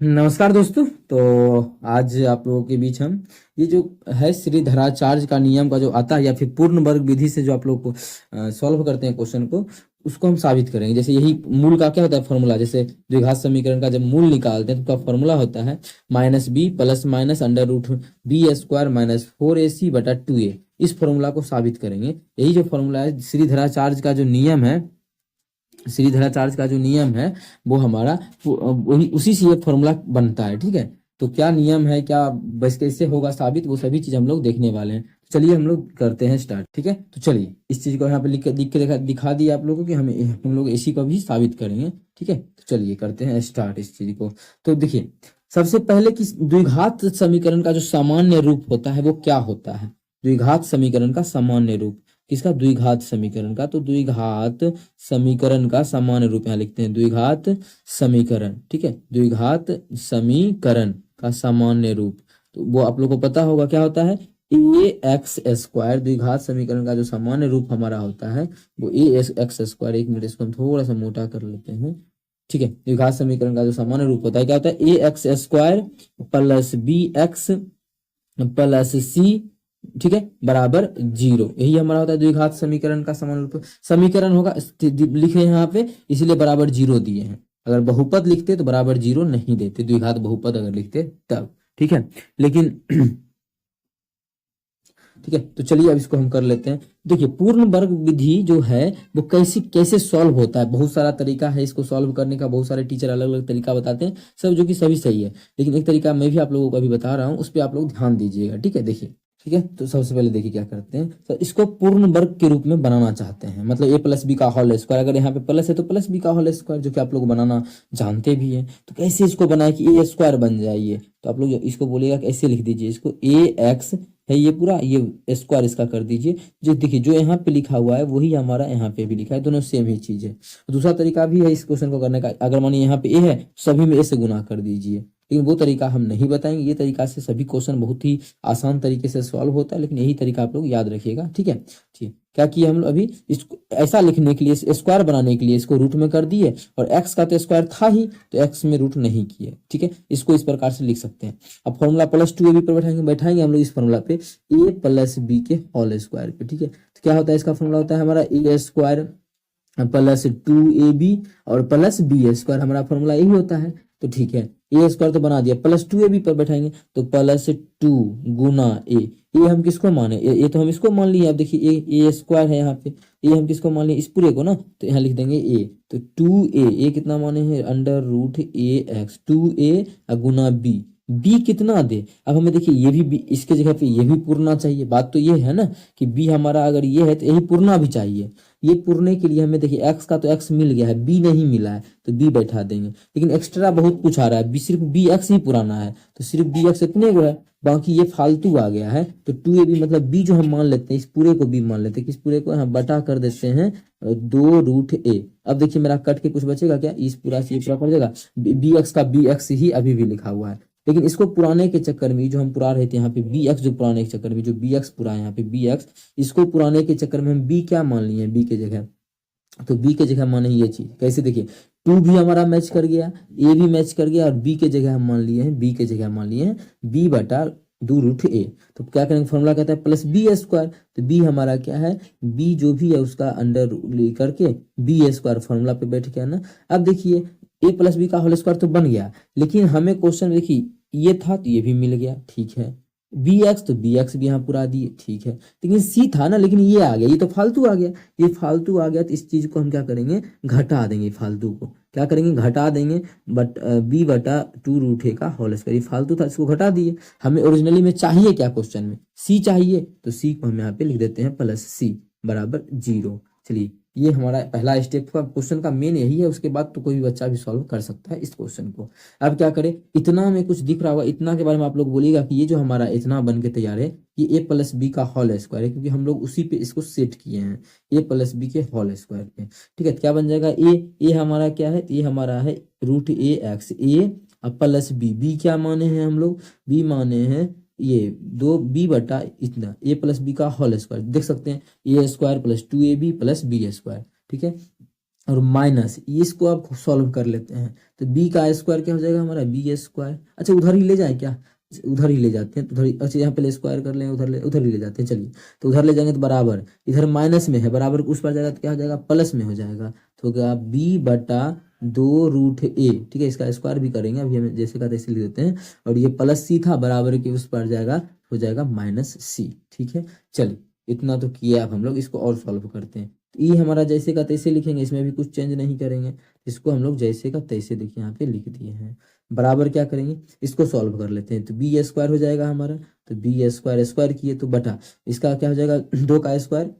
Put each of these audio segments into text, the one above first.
नमस्कार दोस्तों। तो आज आप लोगों के बीच हम ये जो है श्रीधराचार्य का नियम का जो आता है या फिर पूर्ण वर्ग विधि से जो आप लोग को सॉल्व करते हैं क्वेश्चन को, उसको हम साबित करेंगे। जैसे यही मूल का क्या होता है फॉर्मूला, जैसे द्विघात समीकरण का जब मूल निकालते हैं तो उसका फॉर्मूला होता है minus b plus minus under root b square minus 4ac बटा 2a। इस फॉर्मूला को साबित करेंगे। यही जो फॉर्मूला है श्रीधराचार्य का जो नियम है, श्रीधराचार्य का जो नियम है वो हमारा वही उसी से ये फॉर्मूला बनता है। ठीक है, तो क्या नियम है, क्या बस कैसे होगा साबित, वो सभी चीज हम लोग देखने वाले हैं। तो चलिए हम लोग करते हैं स्टार्ट। ठीक है, तो चलिए इस चीज को यहाँ पे लिख के दिखा दिया आप लोगों को कि हम लोग इसी को भी साबित करेंगे। ठीक है, तो चलिए करते हैं स्टार्ट इस चीज को। तो देखिए सबसे पहले कि द्विघात समीकरण का जो सामान्य रूप होता है वो क्या होता है। द्विघात समीकरण का सामान्य रूप किसका, द्विघात समीकरण का। तो द्विघात समीकरण का सामान्य रूप यहाँ लिखते हैं, द्विघात समीकरण। ठीक है, द्विघात समीकरण का सामान्य रूप तो वो आप लोग को पता होगा क्या होता है, ए एक्स स्क्वायर। द्विघात समीकरण का जो सामान्य रूप हमारा होता है वो ए एक्स स्क्वायर। एक मिनट इसको हम थोड़ा सा मोटा कर लेते हैं। ठीक है, द्विघात समीकरण का जो सामान्य रूप होता है क्या होता है, a x square plus b x plus c, ठीक है, बराबर 0। यही हमारा होता है द्विघात समीकरण का समान रूप। समीकरण होगा लिखे हैं यहाँ पे इसलिए बराबर 0 दिए हैं। अगर बहुपद लिखते तो बराबर 0 नहीं देते, द्विघात बहुपद अगर लिखते तब। ठीक है, लेकिन ठीक है, तो चलिए अब इसको हम कर लेते हैं। देखिए पूर्ण वर्ग विधि जो है वो कैसे सॉल्व होता है। बहुत सारा तरीका है इसको सॉल्व करने का, बहुत सारे टीचर अलग अलग तरीका बताते हैं, सब जो कि सभी सही है। लेकिन एक तरीका मैं भी आप लोगों को अभी बता रहा हूँ, उस पर आप लोग ध्यान दीजिएगा। ठीक है, देखिए ठीक है, तो सबसे पहले देखिए क्या करते हैं। तो इसको पूर्ण वर्ग के रूप में बनाना चाहते हैं, मतलब a प्लस बी का होल स्क्वायर। अगर यहाँ पे प्लस है तो प्लस बी का होल स्क्वायर, जो कि आप लोग बनाना जानते भी हैं। तो कैसे इसको बनाए कि ए स्क्वायर बन जाए ये, तो आप लोग इसको बोलेगा कि ऐसे लिख दीजिए इसको, ए एक्स है ये पूरा, ये स्क्वायर इसका कर दीजिए। जो देखिए जो यहाँ पे लिखा हुआ है वही हमारा यहाँ पे भी लिखा है, दोनों सेम ही चीज है। दूसरा तरीका भी है इस क्वेश्चन को करने का, अगर मानिए यहाँ पे ए है सभी में ए से गुना कर दीजिए। लेकिन वो तरीका हम नहीं बताएंगे, ये तरीका से सभी क्वेश्चन बहुत ही आसान तरीके से सॉल्व होता है। लेकिन यही तरीका आप लोग याद रखिएगा। ठीक है, ठीक क्या किया हम लोग अभी इसको ऐसा लिखने के लिए, स्क्वायर बनाने के लिए इसको रूट में कर दिए, और एक्स का तो स्क्वायर था ही तो एक्स में रूट नहीं किए। ठीक है, इसको इस प्रकार से लिख सकते हैं। अब फॉर्मूला प्लस 2ab पर बैठाएंगे हम लोग इस फॉर्मूला पे ए प्लस बी के होल स्क्वायर पे। ठीक है, तो क्या होता है इसका फॉर्मूला होता है हमारा ए स्क्वायर प्लस 2ab और प्लस बी स्क्वायर, हमारा फॉर्मूला यही होता है। तो ठीक है, ए स्क्वायर तो बना दिया, प्लस 2ab पर बैठाएंगे तो प्लस 2 गुना ए। ये हम किसको माने, ये तो हम इसको मान लिए। अब देखिए ए स्क्वायर है यहाँ पे, ये हम किसको मान लिए, इस पूरे को ना, तो यहाँ लिख देंगे ए। तो 2a, कितना माने हैं अंडर रूट ए एक्स, 2a गुना बी कितना दे। अब हमें देखिए ये भी इसके जगह पे ये भी पूरना चाहिए। बात तो ये है ना कि बी हमारा अगर ये है तो यही पूरना भी चाहिए। ये पूरने के लिए हमें देखिए एक्स का तो एक्स मिल गया है, बी नहीं मिला है तो बी बैठा देंगे। लेकिन एक्स्ट्रा बहुत कुछ आ रहा है, बी सिर्फ बी एक्स ही पुराना है, तो सिर्फ बी एक्स इतने को है, बाकी ये फालतू आ गया है। तो 2ab मतलब बी जो हम मान लेते हैं, इस पूरे को बी मान लेते हैं, किस पूरे को हम बटा कर देते हैं 2 रूट ए। अब देखिए मेरा कट के कुछ बचेगा क्या, इस पूरा से ये पूरा कर देगा, बी एक्स का बी एक्स ही अभी भी लिखा हुआ है। लेकिन इसको पुराने के चक्कर में जो हम पुरा रहे थे यहाँ पे बी एक्स, जो पुराने के चक्कर में जो बी एक्स पुरा है यहाँ पे बी एक्स, इसको पुराने के चक्कर में हम बी क्या मान लिए बी के जगह, तो बी के जगह माने ये चीज। कैसे देखिए 2 भी हमारा मैच कर गया, ए भी मैच कर गया, और बी के जगह हम मान लिए हैं, बी के जगह मान लिए हैं बी बटा 2 रूट ए। तो क्या करेंगे, फॉर्मूला कहता है प्लस बी स्क्वायर। तो बी हमारा क्या है, बी जो भी है उसका अंडर लेकर के बी स्क्वायर फॉर्मूला पे बैठ गया ना। अब देखिए ए प्लस बी का होल स्क्वायर तो बन गया, लेकिन हमें क्वेश्चन देखिए ये था तो ये भी मिल गया। ठीक है, बी एक्स तो बी एक्स भी यहाँ पुरा दिए। ठीक है, लेकिन सी था ना, लेकिन ये आ गया, ये तो फालतू आ गया। ये फालतू आ गया तो इस चीज को हम क्या करेंगे, घटा देंगे। फालतू को क्या करेंगे, घटा देंगे। बट बी बटा 2 रूट ए का होल स्क्वायर, ये फालतू था, इसको घटा दिए। हमें ओरिजिनली में चाहिए क्या, क्वेश्चन में सी चाहिए, तो सी को हम यहाँ पे लिख देते हैं प्लस सी बराबर 0। चलिए ये हमारा पहला स्टेप का क्वेश्चन का मेन यही है। उसके बाद तो कोई भी बच्चा भी सॉल्व कर सकता है इस क्वेश्चन को। अब क्या करें, इतना में कुछ दिख रहा होगा, इतना के बारे में आप लोग बोलिएगा कि ये जो हमारा इतना बन के तैयार है ये ए प्लस बी का होल स्क्वायर है, क्योंकि हम लोग उसी पे इसको सेट किए हैं, ए प्लस बी के होल स्क्वायर पे। ठीक है, तो क्या बन जाएगा, ए हमारा क्या है, ये हमारा है रूट ए एक्स, ए प्लस बी क्या माने हैं हम लोग, बी माने हैं ये 2 बी बटा इतना ए प्लस बी का होल स्क्वायर। देख सकते हैं a square plus 2ab plus b square. ठीक है, और माइनस इसको आप सॉल्व कर लेते हैं तो बी का स्क्वायर क्या हो जाएगा हमारा बी स्क्वायर। अच्छा उधर ही ले जाए क्या, उधर ही ले जाते हैं तो उधर अच्छा यहाँ पे स्क्वायर कर लेंगे, उधर ही ले जाते हैं। चलिए तो उधर ले जाएंगे तो बराबर, इधर माइनस में है, बराबर उस पर जाएगा तो क्या हो जाएगा प्लस में हो जाएगा, तो क्या बी बटा 2 रूट ए, ठीक है। इसका स्क्वायर भी करेंगे, अभी हम जैसे का तैसे लिख देते हैं। और ये प्लस सी था, बराबर के उस पर जाएगा, हो जाएगा माइनस सी, ठीक है। चलिए इतना तो किया, अब हम लोग इसको और सॉल्व करते हैं। तो ये हमारा जैसे का तैसे लिखेंगे, इसमें भी कुछ चेंज नहीं करेंगे, इसको हम लोग जैसे का तैसे देखिए यहाँ पे लिख दिए हैं। बराबर क्या करेंगे, इसको सॉल्व कर लेते हैं, तो बी स्क्वायर हो जाएगा हमारा, तो बी स्क्वायर स्क्वायर किए तो बटा इसका क्या हो जाएगा 2 का स्क्वायर।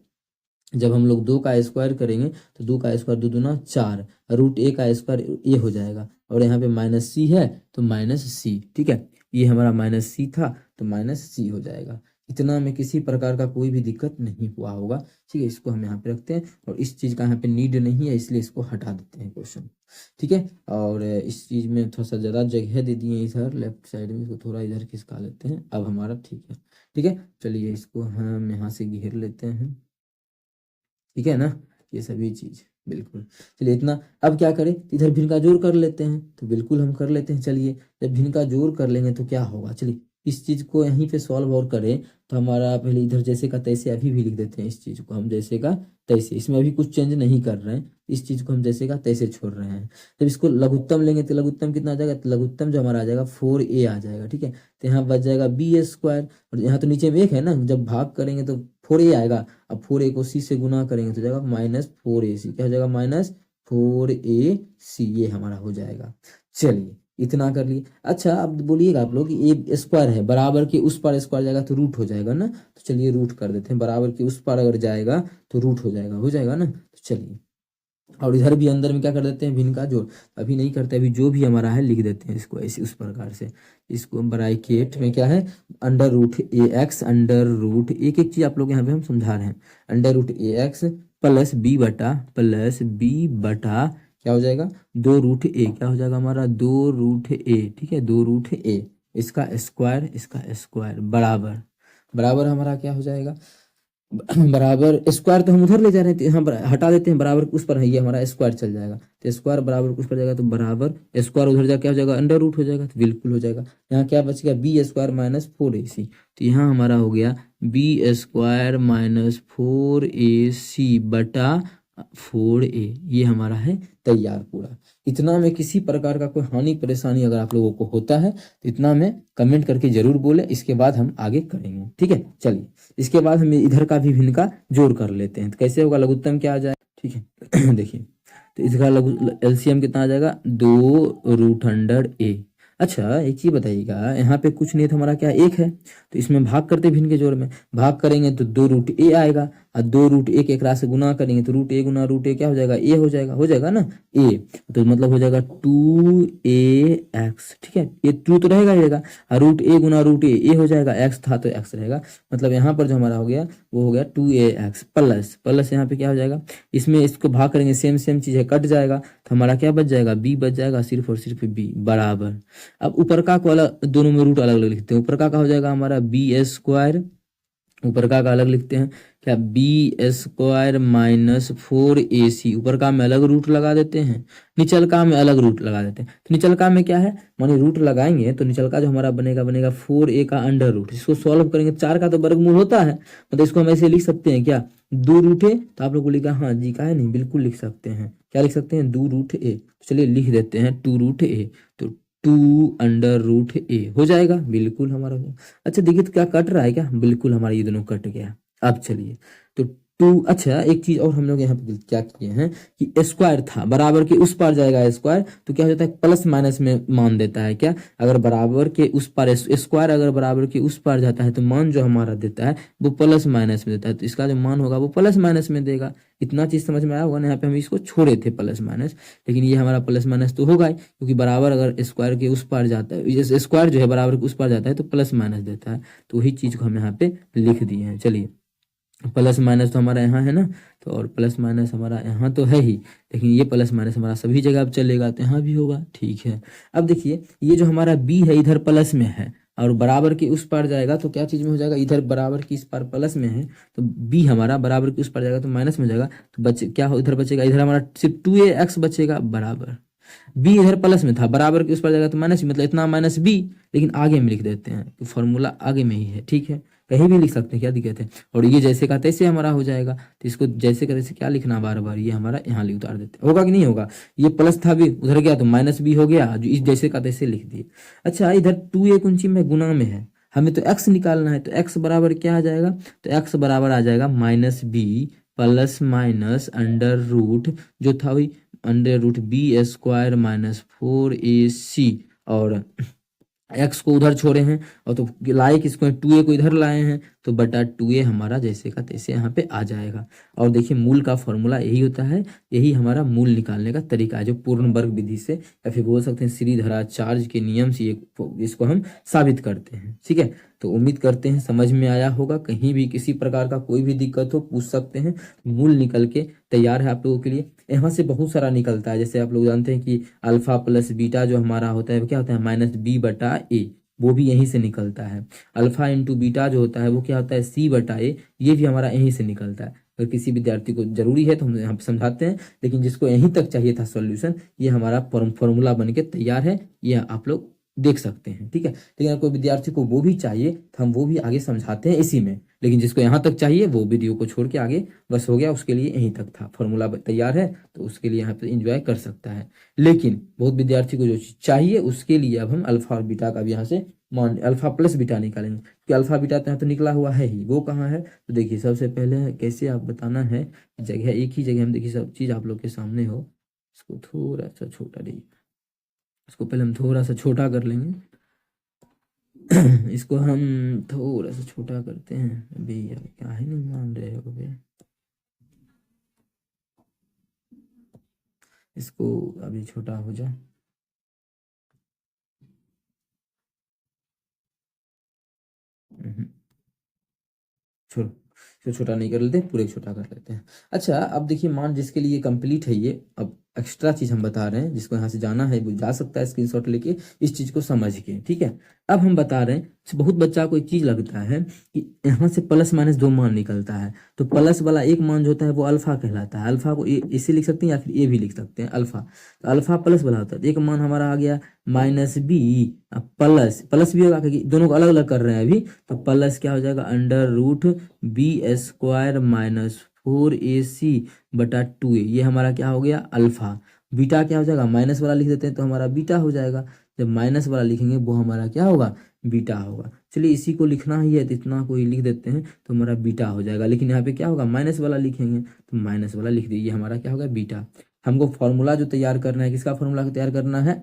जब हम लोग 2 का स्क्वायर करेंगे तो 2 का स्क्वायर 2 दूना 4, रूट ए का स्क्वायर ए हो जाएगा, और यहाँ पे माइनस सी है तो माइनस सी, ठीक है। ये हमारा माइनस सी था तो माइनस सी हो जाएगा। इतना में किसी प्रकार का कोई भी दिक्कत नहीं हुआ होगा, ठीक है। इसको हम यहाँ पे रखते हैं, और इस चीज़ का यहाँ पे नीड नहीं है, इसलिए इसको हटा देते हैं क्वेश्चन, ठीक है। और इस चीज़ में थोड़ा सा ज़्यादा जगह दे दिए इधर लेफ्ट साइड में, इसको थोड़ा इधर खिसका लेते हैं, अब हमारा ठीक है, ठीक है। चलिए इसको हम यहाँ से घेर लेते हैं, ठीक है ना, ये सभी चीज बिल्कुल। चलिए इतना, अब क्या करें, इधर भिन्न का जोड़ कर लेते हैं, तो बिल्कुल हम कर लेते हैं। चलिए जब भिन्न का जोड़ कर लेंगे तो क्या होगा, चलिए इस चीज को यहीं पे सॉल्व और करें तो हमारा पहले इधर जैसे का तैसे अभी भी लिख देते हैं, इस चीज को हम जैसे का तैसे, इसमें अभी कुछ चेंज नहीं कर रहे हैं, इस चीज को हम जैसे का तैसे छोड़ रहे हैं। जब इसको लघुत्तम लेंगे तो लघुत्तम कितना आ जाएगा, तो लघुत्तम जो हमारा आ जाएगा 4a आ जाएगा, ठीक है। तो यहाँ बच जाएगा बी स्क्वायर, और यहाँ तो नीचे में एक है ना, जब भाग करेंगे तो 4a आएगा, अब 4a को c से गुना करेंगे तो जाएगा -4ac, क्या हो जाएगा -4ac, ये हमारा हो जाएगा। चलिए इतना कर लिए। अच्छा अब बोलिएगा आप लोग कि ए स्क्वायर है, बराबर के उस पार स्क्वायर जाएगा तो रूट हो जाएगा ना, तो चलिए रूट कर देते हैं, बराबर के उस पार अगर जाएगा तो रूट हो जाएगा ना, तो चलिए। और इधर भी अंदर में क्या कर देते हैं, भिन्न का जोड़, अभी नहीं करते, अभी जो भी हमारा है लिख देते हैं इसको ऐसे उस प्रकार से। इसको ब्रैकेट में क्या है, √ax, एक एक चीज आप लोग यहाँ पे हम समझा रहे हैं, √ax +b बटा क्या हो जाएगा 2 √a, क्या हो जाएगा हमारा 2 √a, ठीक है 2 √a, इसका स्क्वायर बराबर, बराबर हमारा क्या हो जाएगा बराबर स्क्वायर, तो हम उधर ले जा रहे हैं, यहाँ हटा देते हैं, बराबर उस पर है, ये हमारा स्क्वायर चल जाएगा, तो स्क्वायर बराबर उस पर जाएगा, तो बराबर स्क्वायर उधर जा क्या हो जाएगा √ हो जाएगा, तो बिल्कुल हो जाएगा। यहाँ क्या बच गया बी स्क्वायर -4ac, तो यहाँ हमारा हो गया बी स्क्वायर -4ac बटा 4a, ये हमारा है तैयार पूरा। इतना में किसी प्रकार का कोई हानि परेशानी अगर आप लोगों को होता है तो इतना में कमेंट करके जरूर बोले, इसके बाद हम आगे करेंगे, ठीक है। चलिए इसके बाद हम इधर का भी भिन्न का जोड़ कर लेते हैं, तो कैसे होगा, लघुत्तम क्या आ जाए, ठीक है देखिए तो इसका एलसीएम कितना आ जाएगा 2 √100a। अच्छा एक चीज बताइएगा, यहाँ पे कुछ नहीं था हमारा, क्या एक है, तो इसमें भाग करते भिन्न के जोड़ में, भाग करेंगे तो 2 √a आएगा, और 2 √1 एक रात से गुना करेंगे तो √a गुना √a क्या हो जाएगा ए हो जाएगा ना ए, तो मतलब हो जाएगा 2ax, ठीक है, ये 2 तो रहेगा ही रहेगा, और √a गुना √a ए हो जाएगा, x था तो x रहेगा, मतलब यहाँ पर जो हमारा हो गया वो हो गया 2ax प्लस यहाँ पे क्या हो जाएगा, इसमें इसको भाग करेंगे सेम चीज है, कट जाएगा, तो हमारा क्या बच जाएगा b बच जाएगा, सिर्फ और सिर्फ b बराबर। अब ऊपर का को अलग, दोनों में रूट अलग अलग लिखते हैं, ऊपर का हो जाएगा हमारा बी स्क्वायर, ऊपर का अलग लिखते हैं क्या बी स्क्वायर -4ac, ऊपर का में अलग रूट लगा देते हैं, निचल का में अलग रूट लगा देते हैं, तो निचल का में क्या है मानी रूट लगाएंगे तो निचल का जो हमारा बनेगा 4a का √, इसको सॉल्व करेंगे 4 का तो वर्गमूल होता है, मतलब इसको हम ऐसे लिख सकते हैं क्या 2 √a, तो आप लोग बोलेगा हाँ जी का है नहीं, बिल्कुल लिख सकते हैं, क्या लिख सकते हैं 2 √a, चलिए लिख देते हैं 2 √a, तो 2 √a हो जाएगा, बिल्कुल हमारा हो। अच्छा देखिए तो क्या कट रहा है क्या, बिल्कुल हमारा ये दोनों कट गया। अब चलिए तो 2, अच्छा एक चीज और हम लोग यहाँ पे क्या किए हैं कि स्क्वायर था, बराबर के उस पार जाएगा स्क्वायर, तो क्या हो जाता है प्लस माइनस में मान देता है, क्या अगर बराबर के उस पार स्क्वायर अगर बराबर के उस पार जाता है तो मान जो हमारा देता है वो प्लस माइनस में देता है, तो इसका जो मान होगा वो प्लस माइनस में देगा। इतना चीज समझ में आया होगा ना, यहाँ पे हम इसको छोड़े थे प्लस माइनस, लेकिन ये हमारा प्लस माइनस तो होगा ही, क्योंकि बराबर अगर स्क्वायर के उस पार जाता है, स्क्वायर जो है बराबर के उस पार जाता है तो प्लस माइनस देता है, तो वही चीज को हम यहाँ पे लिख दिए हैं। चलिए प्लस माइनस तो हमारा यहाँ है ना, तो और प्लस माइनस हमारा यहाँ तो है ही, लेकिन ये प्लस माइनस हमारा सभी जगह अब चलेगा, तो यहाँ भी होगा, ठीक है। अब देखिए ये जो हमारा b है इधर प्लस में है, और बराबर के उस पार जाएगा तो क्या चीज में हो जाएगा, इधर बराबर की इस पार प्लस में है तो बी हमारा बराबर के उस पार जाएगा तो माइनस में हो जाएगा, तो बचे क्या हो, इधर बचेगा, इधर हमारा सिर्फ 2ax बचेगा बराबर, बी इधर प्लस में था बराबर के उस पर जाएगा तो माइनस, मतलब इतना माइनस बी, लेकिन आगे में लिख देते हैं तो फॉर्मूला आगे में ही है, ठीक है, कहीं भी लिख सकते हैं, क्या दिक्कत है। और ये जैसे का तैसे हमारा हो जाएगा, तो इसको जैसे का तैसे क्या लिखना बार बार, ये हमारा यहाँ लिख उतार देते हैं, होगा कि नहीं होगा, ये प्लस था भी उधर गया तो माइनस बी हो गया, जो इस जैसे का तैसे लिख दिए। अच्छा इधर 2a कुंची में गुना में है, हमें तो x निकालना है, तो x बराबर क्या आ जाएगा, तो x बराबर आ जाएगा minus b plus minus under root जो था वही under root b² minus 4ac, और एक्स को उधर छोड़े हैं और तो लाए किसको 2a को इधर लाए हैं तो बटा 2a हमारा जैसे का तैसे यहाँ पे आ जाएगा। और देखिए मूल का फॉर्मूला यही होता है, यही हमारा मूल निकालने का तरीका है जो पूर्ण वर्ग विधि से या फिर बोल सकते हैं श्रीधराचार्य के नियम से इसको हम साबित करते हैं। ठीक है, तो उम्मीद करते हैं समझ में आया होगा। कहीं भी किसी प्रकार का कोई भी दिक्कत हो पूछ सकते हैं, मूल निकल के तैयार है आप लोगों के लिए। यहाँ से बहुत सारा निकलता है, जैसे आप लोग जानते हैं कि अल्फा प्लस बीटा जो हमारा होता है वो क्या होता है माइनस बी बटा ए, वो भी यहीं से निकलता है। अल्फा इंटू बीटा जो होता है वो क्या होता है सी बटा ए, ये भी हमारा यहीं से निकलता है। अगर किसी विद्यार्थी को जरूरी है तो हम यहाँ पे समझाते हैं, लेकिन जिसको यहीं तक चाहिए था सॉल्यूशन, ये हमारा फॉर्मूला बन के तैयार है, ये आप लोग देख सकते हैं। ठीक है, लेकिन अगर कोई विद्यार्थी को वो भी चाहिए तो हम वो भी आगे समझाते हैं इसी में, लेकिन जिसको यहाँ तक चाहिए वो वीडियो को छोड़ के आगे बस हो गया, उसके लिए यहीं तक था, फॉर्मूला तैयार है तो उसके लिए यहाँ पे एंजॉय कर सकता है। लेकिन बहुत विद्यार्थी को जो चीज चाहिए उसके लिए अब हम अल्फा और बीटा का भी यहाँ से मान अल्फा प्लस बीटा निकालेंगे, क्योंकि अल्फा बीटा तो यहाँ तो निकला हुआ है ही, वो कहाँ है तो देखिए सबसे पहले कैसे आप बताना है, जगह एक ही जगह हम देखिए सब चीज आप लोग के सामने हो, इसको थोड़ा सा छोटा रही, इसको पहले हम थोड़ा सा छोटा कर लेंगे इसको हम थोड़ा सा छोटा करते हैं, अभी यार क्या है नहीं मान रहे हो बे, इसको अभी छोटा हो जाए, छोड़ो इसको छोटा नहीं कर लेते, पूरे छोटा कर लेते हैं। अच्छा अब देखिए मान जिसके लिए कंप्लीट है ये, अब एक्स्ट्रा चीज हम बता रहे हैं, जिसको यहाँ से जाना है वो जा सकता है स्क्रीनशॉट लेके इस चीज को समझ के। ठीक है, अब हम बता रहे हैं बहुत बच्चा को एक चीज लगता है कि यहाँ से प्लस माइनस दो मान निकलता है, तो प्लस वाला एक मान जो होता है वो अल्फा कहलाता है, अल्फा को इसे लिख सकते हैं या फिर ए भी लिख सकते हैं अल्फा, तो अल्फा प्लस वाला होता है, तो एक मान हमारा आ गया माइनस बी प्लस प्लस भी होगा क्योंकि दोनों को अलग अलग कर रहे हैं अभी, तो प्लस क्या हो जाएगा under root b² minus 4ac बटा 2a, ये हमारा क्या हो गया अल्फा। बीटा क्या हो जाएगा, माइनस वाला लिख देते हैं तो हमारा बीटा हो जाएगा, जब माइनस वाला लिखेंगे वो हमारा क्या होगा बीटा होगा। चलिए इसी को लिखना ही है तो इतना को ही लिख देते हैं तो हमारा बीटा हो जाएगा, लेकिन यहाँ पे क्या होगा माइनस वाला लिखेंगे तो माइनस वाला लिख दीजिए, हमारा क्या होगा बीटा। हमको फॉर्मूला जो तैयार करना है, किसका फॉर्मूला तैयार करना है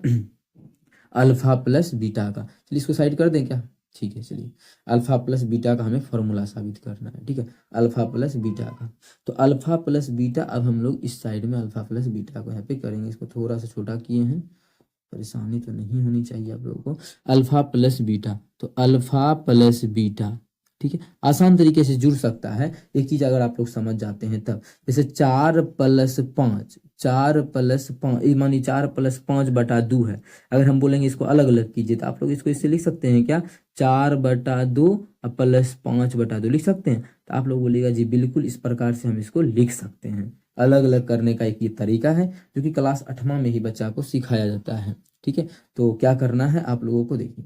अल्फा प्लस बीटा का। चलिए इसको साइड कर दें क्या, ठीक है चलिए, अल्फा प्लस बीटा का हमें फॉर्मूला साबित करना है। ठीक है, अल्फा प्लस बीटा का, तो अल्फा प्लस बीटा, अब हम लोग इस साइड में अल्फा प्लस बीटा को यहाँ पे करेंगे, इसको थोड़ा सा छोटा किए हैं, परेशानी तो नहीं होनी चाहिए आप लोगों को। अल्फा प्लस बीटा, तो अल्फा प्लस बीटा, ठीक है, आसान तरीके से जुड़ सकता है एक चीज अगर आप लोग समझ जाते हैं तब। जैसे 4+5, 4+5 मानिए 4+5 बटा 2 है, अगर हम बोलेंगे इसको अलग अलग कीजिए तो आप लोग इसको इससे लिख सकते हैं क्या 4/2 प्लस 5/2 लिख सकते हैं, तो आप लोग बोलिएगा जी बिल्कुल इस प्रकार से हम इसको लिख सकते हैं। अलग अलग करने का एक ये तरीका है जो कि क्लास 8वां में ही बच्चा को सिखाया जाता है। ठीक है, तो क्या करना है आप लोगों को देखिए,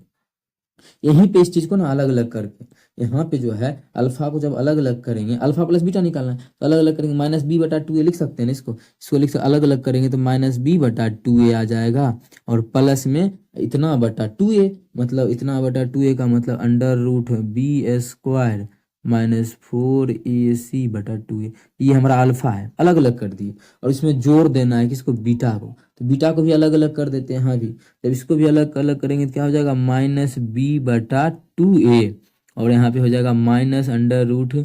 यहीं पे इस चीज को ना अलग अलग करके, यहाँ पे जो है अल्फा को जब अलग अलग करेंगे, अल्फा प्लस बीटा निकालना है तो अलग अलग करेंगे, माइनस बी बटा 2a लिख सकते हैं ना, इसको लिख सकते, अलग अलग करेंगे तो माइनस बी बटा 2a आ जाएगा, और प्लस में इतना बटा 2a, मतलब इतना बटा 2a का मतलब under root b² minus 4ac बटा 2a, ये हमारा अल्फा है, अलग अलग कर दिए। और इसमें जोड़ देना है किसको बीटा को, तो बीटा को भी अलग अलग कर देते हैं, हाँ भी जब इसको भी अलग अलग करेंगे तो क्या हो जाएगा माइनस बी बटा 2a, और यहाँ पे हो जाएगा minus under root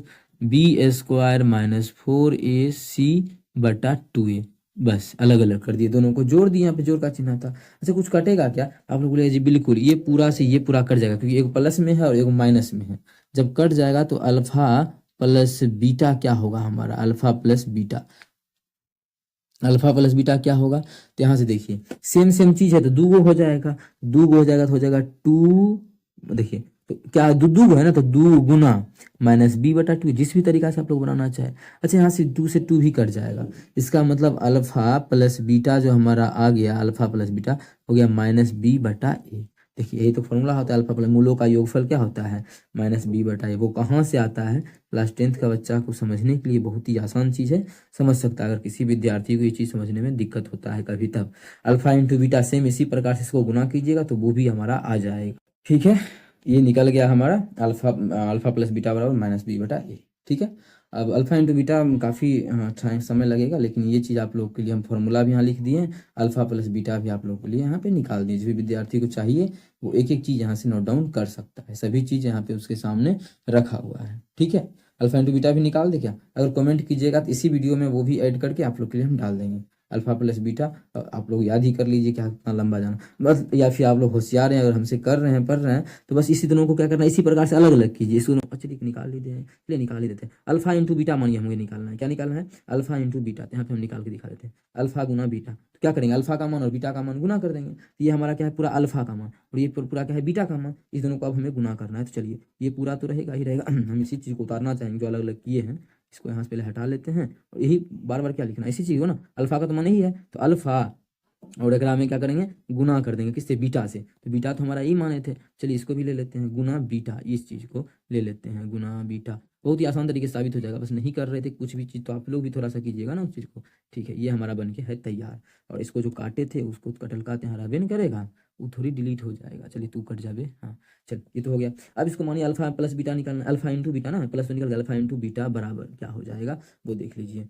b² minus 4ac बटा 2a, बस अलग अलग कर दिए, दोनों को जोड़ दिए, यहाँ पे जोड़ का चिन्ह था। अच्छा कुछ कटेगा क्या, आप लोग बोलेगा जी बिल्कुल ये पूरा से ये पूरा कट जाएगा, क्योंकि एक प्लस में है और एक माइनस में है, जब कट जाएगा तो अल्फा प्लस बीटा क्या होगा हमारा, alpha plus beta, alpha plus beta क्या होगा, तो यहाँ से देखिए सेम सेम चीज है तो दूगो हो जाएगा, दूगो हो जाएगा तो हो जाएगा 2 देखिए तो क्या दू है ना, तो दू गुना माइनस बी बटा टू, जिस भी तरीका से आप लोग बनाना चाहे। अच्छा यहाँ से 2 से 2 भी कट जाएगा, इसका मतलब अल्फा प्लस बीटा जो हमारा आ गया, अल्फा प्लस बीटा हो गया माइनस बी बटा ए। देखिए यही तो फॉर्मूला होता है, अल्फा प्लस मूलों का योगफल क्या होता है, माइनस बी बटा ए। वो कहाँ से आता है, क्लास 10th का बच्चा को समझने के लिए बहुत ही आसान चीज़ है, समझ सकता है। अगर किसी विद्यार्थी को ये चीज़ समझने में दिक्कत होता है कभी, तब अल्फा इंटू बीटा सेम इसी प्रकार से इसको गुना कीजिएगा तो वो भी हमारा आ जाएगा। ठीक है, ये निकल गया हमारा अल्फा, अल्फा प्लस बीटा बराबर माइनस बी बटा ए। ठीक है, अब अल्फा इंटू बीटा काफ़ी समय लगेगा, लेकिन ये चीज़ आप लोग के लिए हम फॉर्मूला भी यहाँ लिख दिए हैं, अल्फा प्लस बीटा भी आप लोग के लिए यहाँ पे निकाल दिए। जो भी विद्यार्थी को चाहिए वो एक एक चीज़ यहाँ से नोट डाउन कर सकता है, सभी चीज़ यहाँ पे उसके सामने रखा हुआ है। ठीक है, अल्फा इंटू बीटा भी निकाल दे क्या, अगर कमेंट कीजिएगा तो इसी वीडियो में वो भी ऐड करके आप लोग के लिए हम डाल देंगे। अल्फा प्लस बीटा आप लोग याद ही कर लीजिए, क्या कितना लंबा जाना बस, या फिर आप लोग होशियार हैं अगर हमसे कर रहे हैं पढ़ रहे हैं तो बस इसी दोनों को क्या करना है, इसी प्रकार से अलग अलग कीजिए। इसको चलिए निकाल लेते हैं, चलिए निकाल ही देते हैं। अल्फा इंटू बीटा मानिए हमें निकालना है, क्या निकालना है, अल्फा इंटू बीटा। यहाँ पे हम निकाल के दिखा देते हैं, अल्फा गुना बीटा। तो क्या करेंगे, अल्फा का मान और बीटा का मान गुना कर देंगे, तो ये हमारा क्या है, पूरा अल्फा का मान, और ये पूरा क्या है, बीटा का मान। इस दोनों को अब हमें गुना करना है, तो चलिए ये पूरा तो रहेगा ही रहेगा। हम इसी चीज़ को उतारना चाहेंगे जो अलग अलग किए हैं, इसको यहाँ से पहले हटा लेते हैं, और यही बार बार क्या लिखना है, इसी चीज़ को ना, अल्फा का तो मान ही है, तो अल्फा और एकरा में क्या करेंगे, गुना कर देंगे, किससे, बीटा से। तो बीटा तो हमारा यही माने थे, चलिए इसको भी ले लेते हैं, गुना बीटा, इस चीज़ को ले लेते हैं गुना बीटा। बहुत ही आसान तरीके से साबित हो जाएगा, बस नहीं कर रहे थे कुछ भी चीज़ तो आप लोग भी थोड़ा सा कीजिएगा ना उस चीज़ को। ठीक है, ये हमारा बन के है तैयार, और इसको जो काटे थे उसको कटल का हरा बेन करेगा, वो थोड़ी डिलीट हो जाएगा। चलिए तू कट जावे, हाँ चल ये तो हो गया। अब इसको मानिए अल्फा प्लस बीटा निकालना, अल्फा इंटू बीटा ना, प्लस में निकल गया, अल्फा इंटू बीटा बराबर क्या हो जाएगा वो देख लीजिए।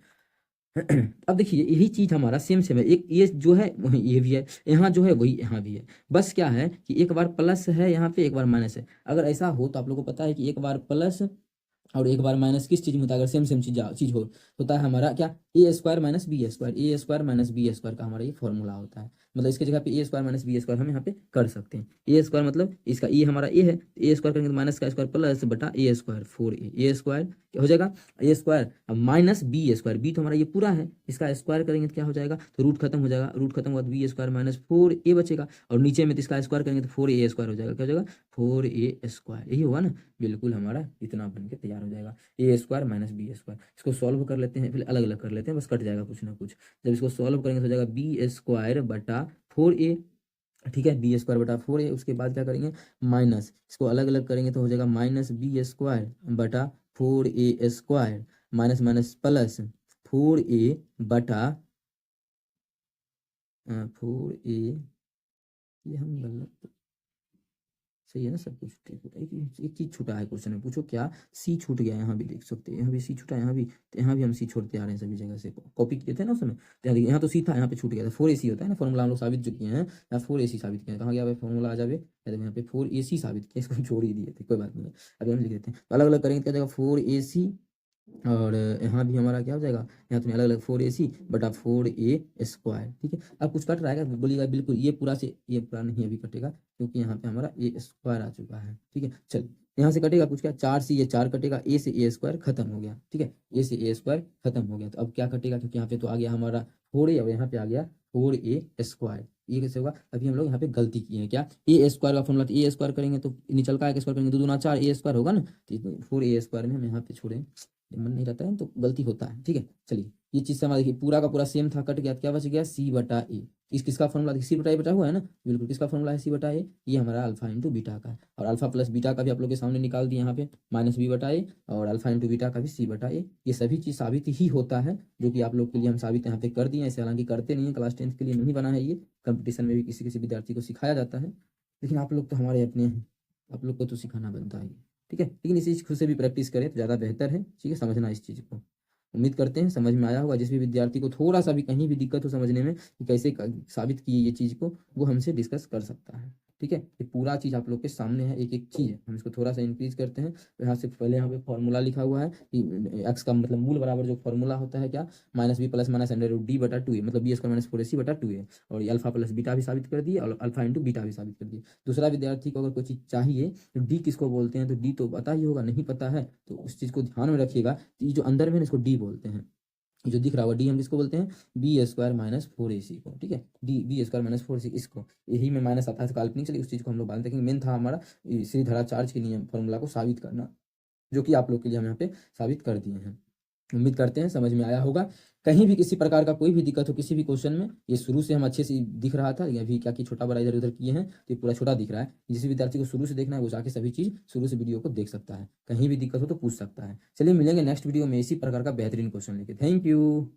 अब देखिए यही चीज हमारा सेम सेम है, एक ये जो है वही ये भी है, यहाँ जो है वही यहाँ भी है। बस क्या है कि एक बार प्लस है यहाँ पे, एक बार माइनस है। अगर ऐसा हो तो आप लोगों को पता है कि एक बार प्लस और एक बार माइनस किस चीज में होता है, अगर सेम सेम चीज हो, होता है हमारा क्या, ए स्क्वायर माइनस बी स्क्वायर, ए स्क्वायर माइनस बी स्क्वायर का हमारा ये फॉर्मूला होता है। मतलब इसके जगह पे ए स्क्वायर माइनस बी स्क्वायर हम यहाँ पे कर सकते हैं। ए स्क्वायर मतलब इसका ए हमारा ए है, ए स्क्वायर करेंगे तो माइनस का स्क्वायर प्लस बटा ए स्क्वायर 4a, ए स्क्वायर क्या हो जाएगा, a square minus b square, b तो हमारा ये पूरा है, इसका स्क्वायर करेंगे तो क्या हो जाएगा, तो रूट खत्म हो जाएगा, रूट खत्म हुआ तो बी स्क्वायर माइनस 4a बचेगा, और नीचे में तो इसका स्क्वायर करेंगे तो 4a स्क्वायर हो जाएगा, क्या हो जाएगा 4a स्क्वायर, यही होगा ना। बिल्कुल हमारा इतना बन के तैयार हो जाएगा, a square minus b square. इसको सॉल्व कर लेते हैं, फिर अलग अलग कर लेते हैं, बस कट जाएगा कुछ ना कुछ। जब इसको सॉल्व करेंगे तो हो जाएगा बी स्क्वायर बटा 4a, ठीक है, बी स्क्वायर बटा 4a। उसके बाद क्या करेंगे, माइनस, इसको अलग अलग करेंगे तो हो जाएगा माइनस बी स्क्वायर बटा 4a square, minus minus plus 4a बटा 4a, ये हम गलत, सही है ना सब कुछ ठीक है। एक चीज छूटा है क्वेश्चन में, पूछो क्या, सी छूट गया, यहाँ भी देख सकते हैं, यहाँ भी सी छूटा है, यहाँ भी, तो यहाँ भी हम सी छोड़ते आ रहे हैं सभी जगह से, कॉपी किए थे ना उस समय। तो यहाँ देखिए, यहाँ तो सी था, यहाँ पे छूट गया था, 4ac होता है ना फॉर्मूला, हम लोग साबित जो किए हैं, यहाँ 4ac साबित किया है, कहाँ गया भाई फॉर्मूला आ जावे, यहाँ पे 4ac साबित किया, इसको छोड़ ही दिए थे, कोई बात नहीं है, अभी हम लिख देते हैं। तो अलग अलग करेंगे क्या जाएगा 4ac, और यहाँ भी हमारा क्या हो जाएगा, यहाँ तुम्हें अलग अलग 4ac बटा 4a स्क्वायर। ठीक है, अब कुछ कट रहा है बोलिएगा, बिल्कुल ये पूरा से ये पूरा नहीं अभी कटेगा, क्योंकि यहाँ पे हमारा ए स्क्वायर आ चुका है। ठीक है, चल यहाँ से कटेगा कुछ क्या, 4 से ये 4 कटेगा, ए से ए स्क्वायर खत्म हो गया। ठीक है, ए से ए स्क्वायर खत्म हो गया, तो अब क्या कटेगा, क्योंकि यहाँ पे तो आ गया हमारा 4a, और यहाँ पे आ गया 4a स्क्वायर। ये कैसे होगा, अभी हम लोग यहाँ पे गलती किए हैं, क्या, ए स्क्वायर का फॉर्मूला, ए स्क्वायर करेंगे तो निचल का स्क्वायर करेंगे, 2 दूना 4 ए स्क्वायर होगा ना, तो 4a स्क्वायर में हम यहाँ पे छोड़े, मन नहीं रहता है तो गलती होता है। ठीक है, चलिए ये चीज समझ, देखिए पूरा का पूरा सेम था, कट गया, क्या बच गया, सी बटा ए। इस किसका फॉर्मूला देखिए, सी बटा ए बटा हुआ है ना, बिल्कुल किसका फॉर्मूला है, सी बटा ए, ये हमारा अल्फा इंटू बीटा का है। और अल्फा प्लस बीटा का भी आप लोग के सामने निकाल दिए यहाँ पे, माइनस बी बटा ए, और अल्फा इंटू बीटा का भी सी बटा ए। ये सभी चीज साबित ही होता है, जो कि आप लोग के लिए हम साबित यहाँ पे कर दिए, ऐसे हालांकि करते नहीं है, क्लास 10th के लिए नहीं बना है, ये कंपटीशन में भी किसी किसी विद्यार्थी को सिखाया जाता है, लेकिन आप लोग तो हमारे अपने हैं, आप लोग को तो सिखाना बनता है। ठीक है, लेकिन इसी चीज खुद से भी प्रैक्टिस करें तो ज़्यादा बेहतर है। ठीक है, समझना इस चीज़ को, उम्मीद करते हैं समझ में आया होगा। जिस भी विद्यार्थी को थोड़ा सा भी कहीं भी दिक्कत हो समझने में कि कैसे साबित किए ये चीज़ को, वो हमसे डिस्कस कर सकता है। ठीक है, ये पूरा चीज़ आप लोग के सामने है, एक एक चीज़ है। हम इसको थोड़ा सा इंक्रीज करते हैं, तो यहाँ से पहले यहाँ पे फॉर्मूला लिखा हुआ है कि एक्स का मतलब मूल बराबर जो फॉर्मूला होता है क्या, minus b plus minus under root D बटा 2a, मतलब बी स्क्वायर माइनस 4ac बटा 2a। और ये अल्फा प्लस बीटा भी साबित कर दिए, और अल्फा इंटू बीटा भी साबित कर दिए। दूसरा विद्यार्थी को अगर कोई चीज़ चाहिए तो डी किसको बोलते हैं, तो डी तो पता ही होगा, नहीं पता है तो उस चीज़ को ध्यान में रखिएगा, ये जो अंदर में इसको डी बोलते हैं, जो दिख रहा होगा डी हम किसको बोलते हैं, b square minus four a c को, ठीक है, d b square minus four c इसको, यही में माइनस आता है काल्पनिक, चलिए उस चीज को हम लोग बाद में देखेंगे। मेन था हमारा सीधे चार्ज के नियम फॉर्मूला को साबित करना, जो कि आप लोग के लिए हम यहाँ पे साबित कर दिए हैं। उम्मीद करते हैं समझ में आया होगा। कहीं भी किसी प्रकार का कोई भी दिक्कत हो किसी भी क्वेश्चन में, ये शुरू से हम अच्छे से दिख रहा था, या अभी क्या कि छोटा बड़ा इधर उधर किए हैं तो ये पूरा छोटा दिख रहा है। जिस विद्यार्थी को शुरू से देखना है वो जाके सभी चीज शुरू से वीडियो को देख सकता है, कहीं भी दिक्कत हो तो पूछ सकता है। चलिए मिलेंगे नेक्स्ट वीडियो में इसी प्रकार का बेहतरीन क्वेश्चन लेके। Thank you.